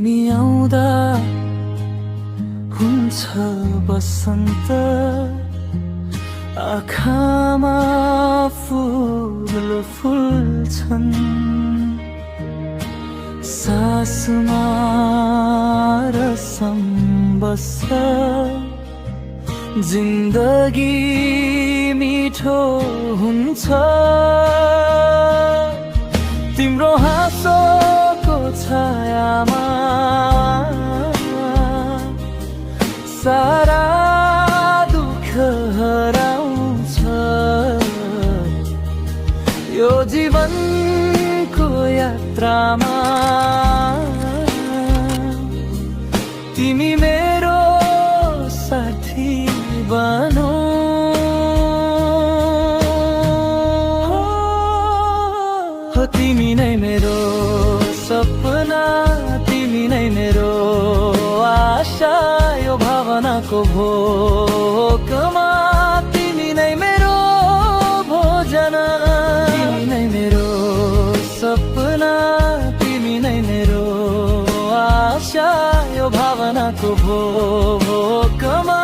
तिमी आउँदा हुन्छ बसन्त, आँखामा फुल फुल्छन्, सासमा रसम बस्छ, जिन्दगी मिठो हुन्छ। तिम्रो हाँसोको छायामा सारा दुःख हराउँछ। यो जीवनको यात्रामा तिमी मेरो साथी बनो। हो तिमी नै मेरो सपना, तिमी नै मेरो आशा, यो भावनाको भोकमा तिमी नै मेरो भोजन। तिमी नै मेरो सपना, तिमी नै मेरो आशा, यो भावनाको भोकमा